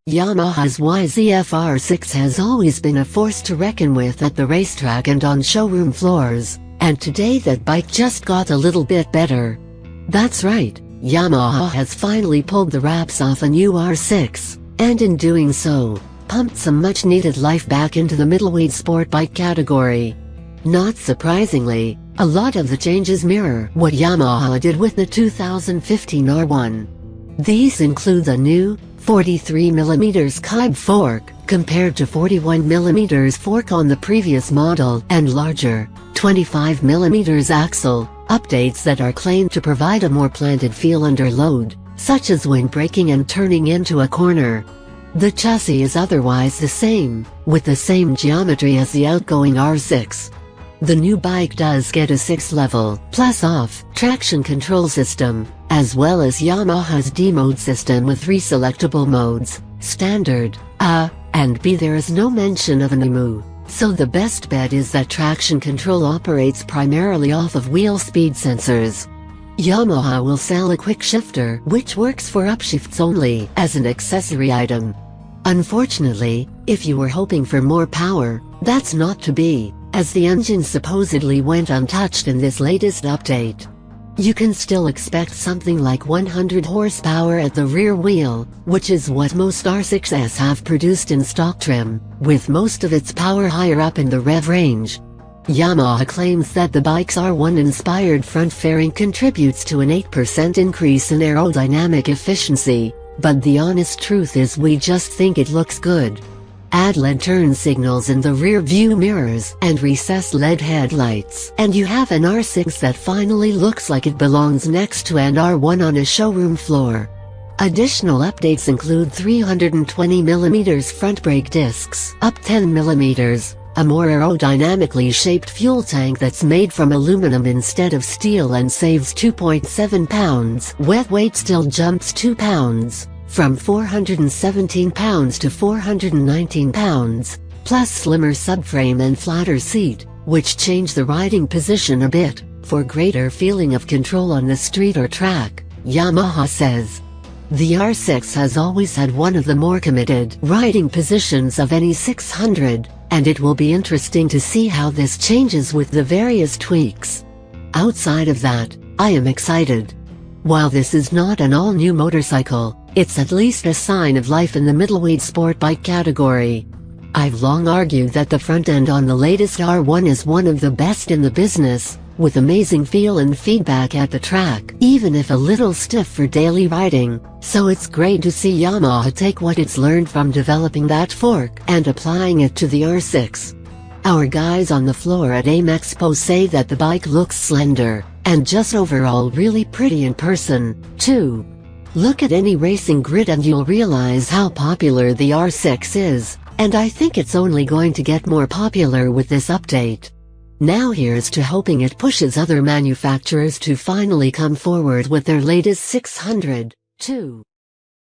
Yamaha's YZF-R6 has always been a force to reckon with at the racetrack and on showroom floors, and today that bike just got a little bit better. That's right, Yamaha has finally pulled the wraps off a new R6, and in doing so, pumped some much-needed life back into the middleweight sport bike category. Not surprisingly, a lot of the changes mirror what Yamaha did with the 2015 R1. These include the new 43mm Kybe fork, compared to 41mm fork on the previous model, and larger 25mm axle, updates that are claimed to provide a more planted feel under load, such as when braking and turning into a corner. The chassis is otherwise the same, with the same geometry as the outgoing R6. The new bike does get a 6-level, plus-off, traction control system, as well as Yamaha's D-mode system with 3 selectable modes, Standard, A, and B. There is no mention of an EMU, so the best bet is that traction control operates primarily off of wheel speed sensors. Yamaha will sell a quick shifter, which works for upshifts only, as an accessory item. Unfortunately, if you were hoping for more power, that's not to be, as the engine supposedly went untouched in this latest update. You can still expect something like 100 horsepower at the rear wheel, which is what most R6s have produced in stock trim, with most of its power higher up in the rev range. Yamaha claims that the bike's R1-inspired front fairing contributes to an 8% increase in aerodynamic efficiency, but the honest truth is we just think it looks good. Add LED turn signals in the rear view mirrors and recessed LED headlights, and you have an R6 that finally looks like it belongs next to an R1 on a showroom floor. Additional updates include 320mm front brake discs, up 10mm, a more aerodynamically shaped fuel tank that's made from aluminum instead of steel and saves 2.7 pounds. Wet weight still jumps 2 pounds, from 417 pounds to 419 pounds, plus slimmer subframe and flatter seat, which change the riding position a bit, for greater feeling of control on the street or track, Yamaha says. The R6 has always had one of the more committed riding positions of any 600, and it will be interesting to see how this changes with the various tweaks. Outside of that, I am excited. While this is not an all-new motorcycle, it's at least a sign of life in the middleweight sport bike category. I've long argued that the front end on the latest R1 is one of the best in the business, with amazing feel and feedback at the track, even if a little stiff for daily riding, so it's great to see Yamaha take what it's learned from developing that fork and applying it to the R6. Our guys on the floor at AIM Expo say that the bike looks slender, and just overall really pretty in person, too. Look at any racing grid and you'll realize how popular the R6 is, and I think it's only going to get more popular with this update. Now here's to hoping it pushes other manufacturers to finally come forward with their latest 600, too.